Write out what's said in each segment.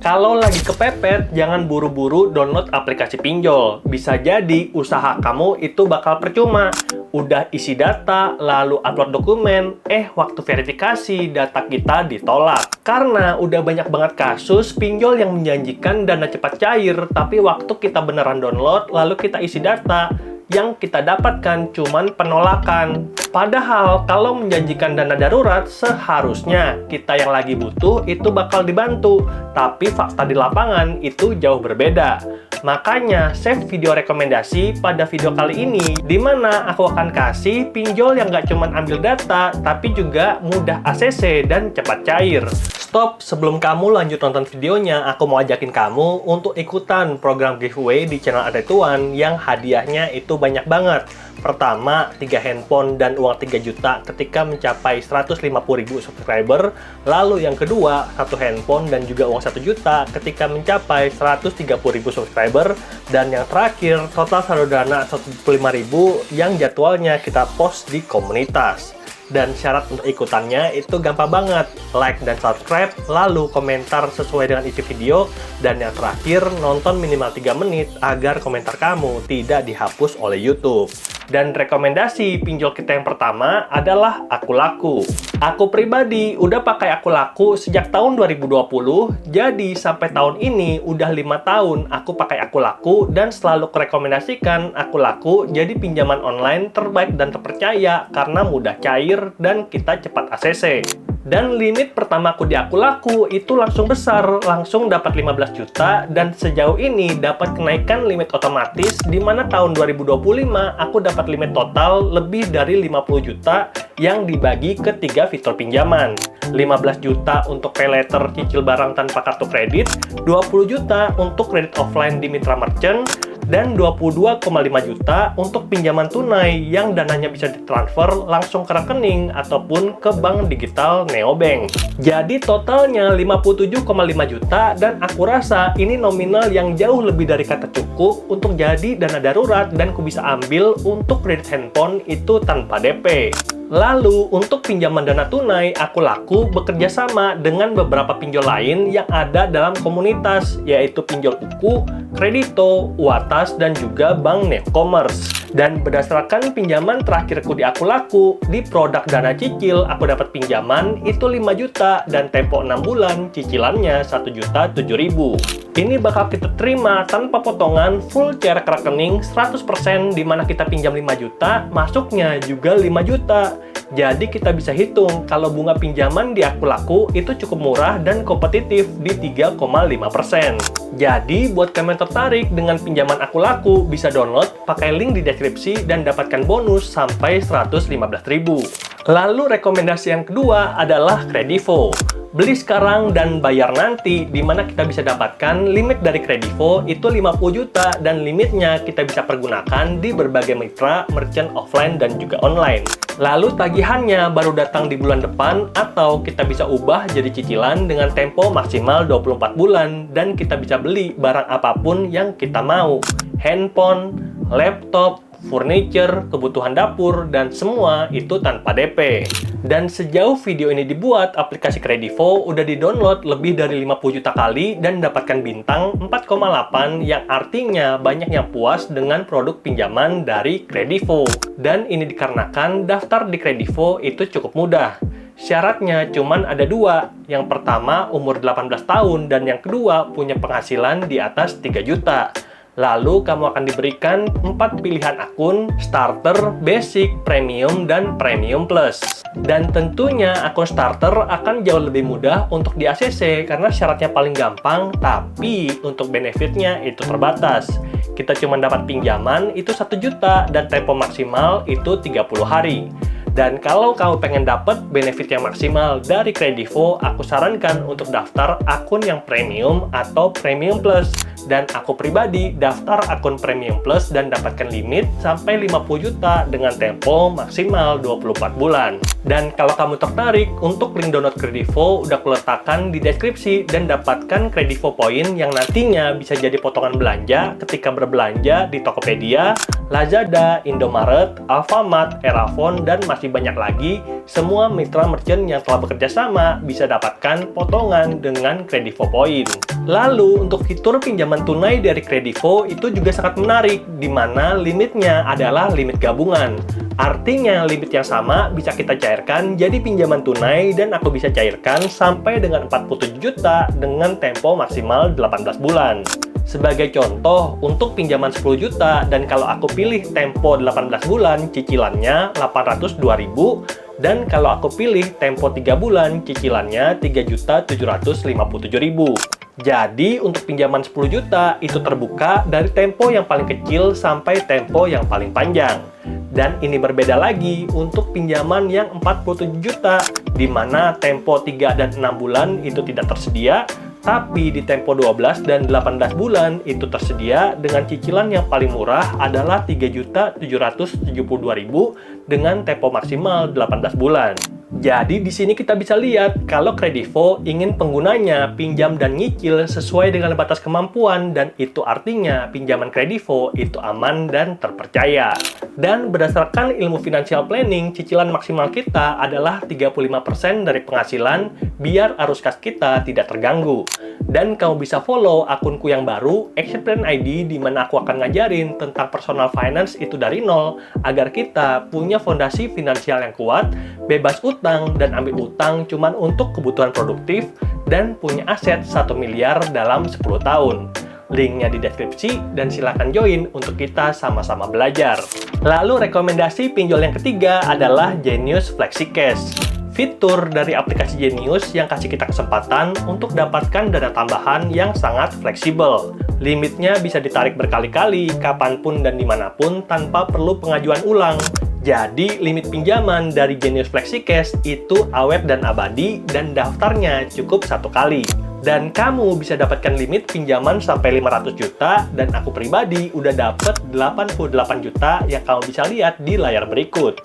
Kalau lagi kepepet, jangan buru-buru download aplikasi pinjol. Bisa jadi usaha kamu itu bakal percuma. Udah isi data, lalu upload dokumen, waktu verifikasi data kita ditolak. Karena udah banyak banget kasus pinjol yang menjanjikan dana cepat cair, tapi waktu kita beneran download, lalu kita isi data, yang kita dapatkan cuman penolakan. Padahal kalau menjanjikan dana darurat, seharusnya kita yang lagi butuh itu bakal dibantu. Tapi fakta di lapangan itu jauh berbeda. Makanya save video rekomendasi pada video kali ini, di mana aku akan kasih pinjol yang nggak cuman ambil data, tapi juga mudah ACC dan cepat cair. Stop, sebelum kamu lanjut nonton videonya, aku mau ajakin kamu untuk ikutan program giveaway di channel Ada Tuan yang hadiahnya itu banyak banget. Pertama, 3 handphone dan uang 3 juta ketika mencapai 150.000 subscriber. Lalu yang kedua, 1 handphone dan juga uang 1 juta ketika mencapai 130.000 subscriber. Dan yang terakhir, total saldo dana 175.000 yang jadwalnya kita post di komunitas. Dan syarat untuk ikutannya itu gampang banget. Like dan subscribe, lalu komentar sesuai dengan isi video. Dan yang terakhir, nonton minimal 3 menit agar komentar kamu tidak dihapus oleh YouTube. Dan rekomendasi pinjol kita yang pertama adalah Akulaku. Aku pribadi udah pakai Akulaku sejak tahun 2020, jadi sampai tahun ini udah 5 tahun aku pakai Akulaku dan selalu merekomendasikan Akulaku jadi pinjaman online terbaik dan terpercaya karena mudah cair dan kita cepat ACC. Dan limit pertamaku di Akulaku itu langsung besar, langsung dapat 15 juta dan sejauh ini dapat kenaikan limit otomatis di mana tahun 2025 aku dapat limit total lebih dari 50 juta yang dibagi ke 3 fitur pinjaman. 15 juta untuk pay later cicil barang tanpa kartu kredit, 20 juta untuk kredit offline di mitra merchant, dan 22,5 juta untuk pinjaman tunai yang dananya bisa ditransfer langsung ke rekening ataupun ke bank digital neobank. Jadi totalnya 57,5 juta dan aku rasa ini nominal yang jauh lebih dari kata cukup untuk jadi dana darurat dan ku bisa ambil untuk kredit handphone itu tanpa DP. Lalu, untuk pinjaman dana tunai, Akulaku bekerja sama dengan beberapa pinjol lain yang ada dalam komunitas, yaitu Pinjol Uku, Kredito, Uatas, dan juga Bank Netcommerce. Dan berdasarkan pinjaman terakhirku di Akulaku, di produk dana cicil, aku dapat pinjaman itu 5 juta dan tempo 6 bulan, cicilannya 1.007.000. Ini bakal kita terima tanpa potongan, full cair ke rekening 100%, di mana kita pinjam 5 juta, masuknya juga 5 juta. Jadi kita bisa hitung kalau bunga pinjaman di Akulaku itu cukup murah dan kompetitif di 3,5%. Jadi buat kamu yang tertarik dengan pinjaman Akulaku, bisa download, pakai link di deskripsi dan dapatkan bonus sampai 115.000. Lalu rekomendasi yang kedua adalah Kredivo. Beli sekarang dan bayar nanti, di mana kita bisa dapatkan limit dari Kredivo itu 50 juta dan limitnya kita bisa pergunakan di berbagai mitra, merchant offline dan juga online. Lalu tagihannya baru datang di bulan depan atau kita bisa ubah jadi cicilan dengan tempo maksimal 24 bulan dan kita bisa beli barang apapun yang kita mau. Handphone, laptop, furniture, kebutuhan dapur, dan semua itu tanpa DP. Dan sejauh video ini dibuat, aplikasi Kredivo udah di-download lebih dari 50 juta kali dan dapatkan bintang 4,8 yang artinya banyak yang puas dengan produk pinjaman dari Kredivo. Dan ini dikarenakan daftar di Kredivo itu cukup mudah. Syaratnya cuman ada 2. Yang pertama umur 18 tahun dan yang kedua punya penghasilan di atas 3 juta. Lalu kamu akan diberikan 4 pilihan akun, starter, basic, premium, dan premium plus. Dan tentunya akun starter akan jauh lebih mudah untuk di ACC karena syaratnya paling gampang, tapi untuk benefitnya itu terbatas. Kita cuma dapat pinjaman itu 1 juta dan tempo maksimal itu 30 hari. Dan kalau kamu pengen dapat benefit yang maksimal dari Kredivo, aku sarankan untuk daftar akun yang premium atau premium plus. Dan aku pribadi daftar akun Premium Plus dan dapatkan limit sampai 50 juta dengan tempo maksimal 24 bulan. Dan kalau kamu tertarik untuk link download Kredivo udah kuletakkan di deskripsi dan dapatkan Kredivo Point yang nantinya bisa jadi potongan belanja ketika berbelanja di Tokopedia, Lazada, Indomaret, Alfamart, Erafon, dan masih banyak lagi, semua mitra merchant yang telah bekerja sama bisa dapatkan potongan dengan Kredivo Point. Lalu, untuk fitur pinjaman tunai dari Kredivo itu juga sangat menarik, di mana limitnya adalah limit gabungan. Artinya, limit yang sama bisa kita cairkan jadi pinjaman tunai dan aku bisa cairkan sampai dengan 47 juta dengan tempo maksimal 18 bulan. Sebagai contoh, untuk pinjaman 10 juta dan kalau aku pilih tempo 18 bulan, cicilannya 802.000 dan kalau aku pilih tempo 3 bulan, cicilannya 3.757.000. Jadi, untuk pinjaman 10 juta itu terbuka dari tempo yang paling kecil sampai tempo yang paling panjang. Dan ini berbeda lagi untuk pinjaman yang 47 juta, di mana tempo 3 dan 6 bulan itu tidak tersedia, tapi di tempo 12 dan 18 bulan itu tersedia dengan cicilan yang paling murah adalah 3.772.000 dengan tempo maksimal 18 bulan. Jadi di sini kita bisa lihat kalau Kredivo ingin penggunanya pinjam dan nyicil sesuai dengan batas kemampuan dan itu artinya pinjaman Kredivo itu aman dan terpercaya. Dan berdasarkan ilmu financial planning, cicilan maksimal kita adalah 35% dari penghasilan biar arus kas kita tidak terganggu. Dan kamu bisa follow akunku yang baru, Action Plan ID, di mana aku akan ngajarin tentang personal finance itu dari nol agar kita punya fondasi finansial yang kuat, bebas utang dan ambil utang cuman untuk kebutuhan produktif dan punya aset 1 miliar dalam 10 tahun. Linknya di deskripsi dan silakan join untuk kita sama-sama belajar. Lalu rekomendasi pinjol yang ketiga adalah Genius FlexiCash. Fitur dari aplikasi Genius yang kasih kita kesempatan untuk dapatkan dana tambahan yang sangat fleksibel. Limitnya bisa ditarik berkali-kali, kapanpun dan dimanapun tanpa perlu pengajuan ulang. Jadi, limit pinjaman dari Genius FlexiCash itu awet dan abadi dan daftarnya cukup 1 kali. Dan kamu bisa dapatkan limit pinjaman sampai 500 juta dan aku pribadi udah dapet 88 juta yang kamu bisa lihat di layar berikut.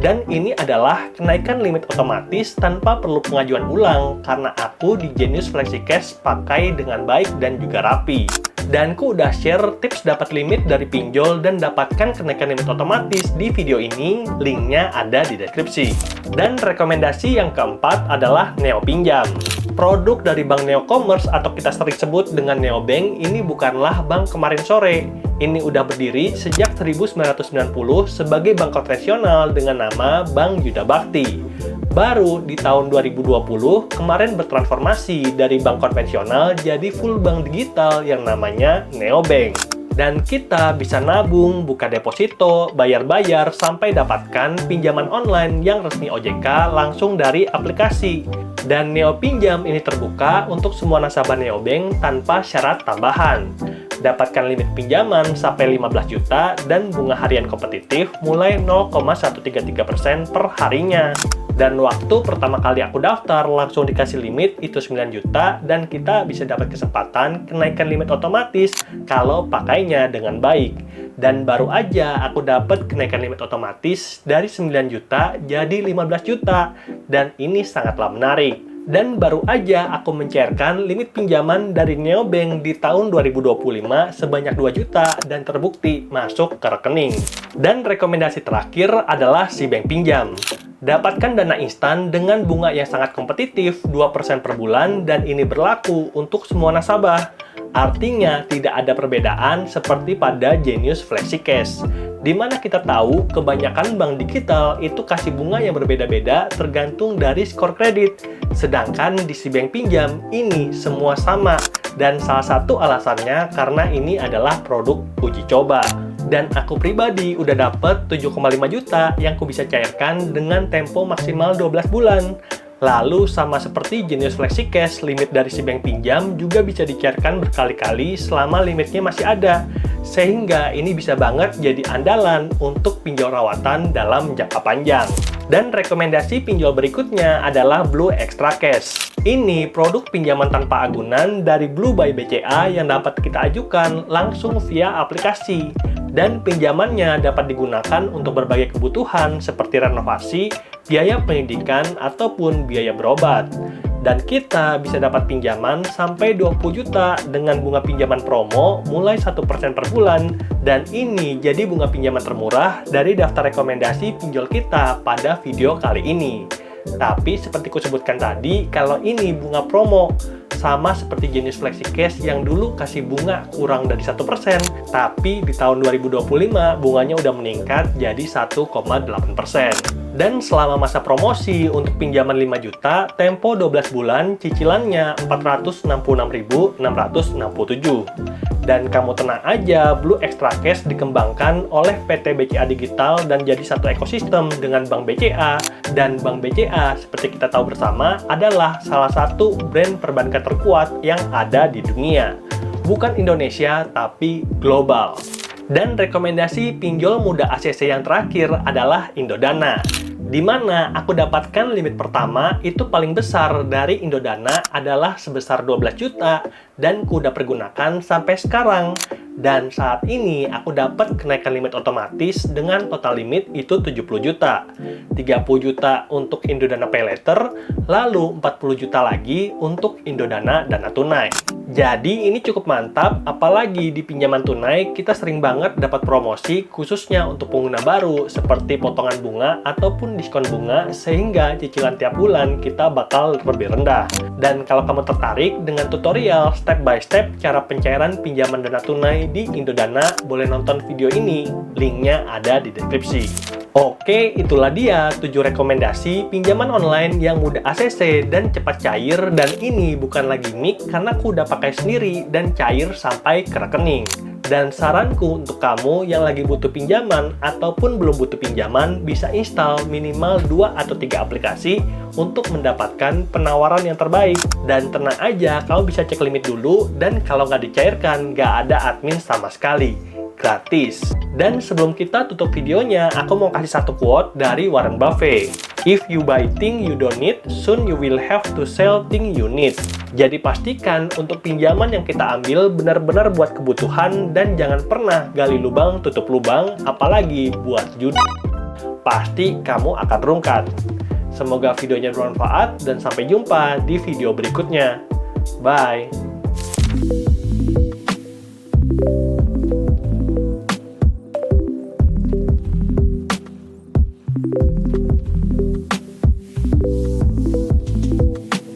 Dan ini adalah kenaikan limit otomatis tanpa perlu pengajuan ulang karena aku di Genius FlexiCash pakai dengan baik dan juga rapi. Dan ku udah share tips dapat limit dari pinjol dan dapatkan kenaikan limit otomatis di video ini, linknya ada di deskripsi. Dan rekomendasi yang keempat adalah Neo Pinjam. Produk dari Bank Neo Commerce atau kita sering sebut dengan Neobank ini bukanlah bank kemarin sore. Ini udah berdiri sejak 1990 sebagai bank konvensional dengan nama Bank Yuda Bakti. Baru di tahun 2020 kemarin bertransformasi dari bank konvensional jadi full bank digital yang namanya Neobank. Dan kita bisa nabung, buka deposito, bayar-bayar, sampai dapatkan pinjaman online yang resmi OJK langsung dari aplikasi. Dan Neo Pinjam ini terbuka untuk semua nasabah Neobank tanpa syarat tambahan. Dapatkan limit pinjaman sampai 15 juta dan bunga harian kompetitif mulai 0,133% per harinya. Dan waktu pertama kali aku daftar langsung dikasih limit itu 9 juta dan kita bisa dapat kesempatan kenaikan limit otomatis kalau pakainya dengan baik. Dan baru aja aku dapat kenaikan limit otomatis dari 9 juta jadi 15 juta dan ini sangatlah menarik. Dan baru aja aku mencairkan limit pinjaman dari Neobank di tahun 2025 sebanyak 2 juta dan terbukti masuk ke rekening. Dan rekomendasi terakhir adalah Sibank Pinjam. Dapatkan dana instan dengan bunga yang sangat kompetitif 2% per bulan dan ini berlaku untuk semua nasabah. Artinya tidak ada perbedaan seperti pada Genius FlexiCash, di mana kita tahu kebanyakan bank digital itu kasih bunga yang berbeda-beda tergantung dari skor kredit. Sedangkan di Sibank Pinjam ini semua sama dan salah satu alasannya karena ini adalah produk uji coba. Dan aku pribadi udah dapet 7,5 juta yang ku bisa cairkan dengan tempo maksimal 12 bulan. Lalu sama seperti Genius FlexiCash, limit dari Sibank Pinjam juga bisa dicairkan berkali-kali selama limitnya masih ada. Sehingga ini bisa banget jadi andalan untuk pinjol rawatan dalam jangka panjang. Dan rekomendasi pinjol berikutnya adalah Blue Extra Cash. Ini produk pinjaman tanpa agunan dari Blue by BCA yang dapat kita ajukan langsung via aplikasi. Dan pinjamannya dapat digunakan untuk berbagai kebutuhan seperti renovasi, biaya pendidikan, ataupun biaya berobat. Dan kita bisa dapat pinjaman sampai 20 juta dengan bunga pinjaman promo mulai 1% per bulan. Dan ini jadi bunga pinjaman termurah dari daftar rekomendasi pinjol kita pada video kali ini. Tapi seperti ku sebutkan tadi, kalau ini bunga promo, sama seperti Genius Flexi Cash yang dulu kasih bunga kurang dari 1%, tapi di tahun 2025 bunganya udah meningkat jadi 1,8%. Dan selama masa promosi untuk pinjaman 5 juta, tempo 12 bulan, cicilannya 466.667. Dan kamu tenang aja, Blue Extra Cash dikembangkan oleh PT BCA Digital dan jadi satu ekosistem dengan Bank BCA. Dan Bank BCA, seperti kita tahu bersama, adalah salah satu brand perbankan terkuat yang ada di dunia. Bukan Indonesia, tapi global. Dan rekomendasi pinjol muda ACC yang terakhir adalah Indodana, di mana aku dapatkan limit pertama itu paling besar dari Indodana adalah sebesar 12 juta dan ku udah pergunakan sampai sekarang. Dan saat ini aku dapat kenaikan limit otomatis dengan total limit itu 70 juta. 30 juta untuk Indodana Pay Later, lalu 40 juta lagi untuk Indodana Dana Tunai. Jadi ini cukup mantap, apalagi di pinjaman tunai kita sering banget dapat promosi khususnya untuk pengguna baru seperti potongan bunga ataupun diskon bunga sehingga cicilan tiap bulan kita bakal lebih rendah. Dan kalau kamu tertarik dengan tutorial step by step cara pencairan pinjaman dana tunai di Indodana, boleh nonton video ini, linknya ada di deskripsi. Oke, itulah dia 7 rekomendasi pinjaman online yang mudah ACC dan cepat cair, dan ini bukan lagi mic karena aku udah pakai sendiri dan cair sampai ke rekening. Dan saranku untuk kamu yang lagi butuh pinjaman ataupun belum butuh pinjaman, bisa install minimal 2 atau 3 aplikasi untuk mendapatkan penawaran yang terbaik. Dan tenang aja, kamu bisa cek limit dulu, dan kalau nggak dicairkan, nggak ada admin sama sekali. Gratis. Dan sebelum kita tutup videonya, aku mau kasih satu quote dari Warren Buffett. If you buy thing you don't need, soon you will have to sell thing you need. Jadi pastikan untuk pinjaman yang kita ambil benar-benar buat kebutuhan dan jangan pernah gali lubang tutup lubang, apalagi buat judi. Pasti kamu akan rungkat. Semoga videonya bermanfaat dan sampai jumpa di video berikutnya. Bye!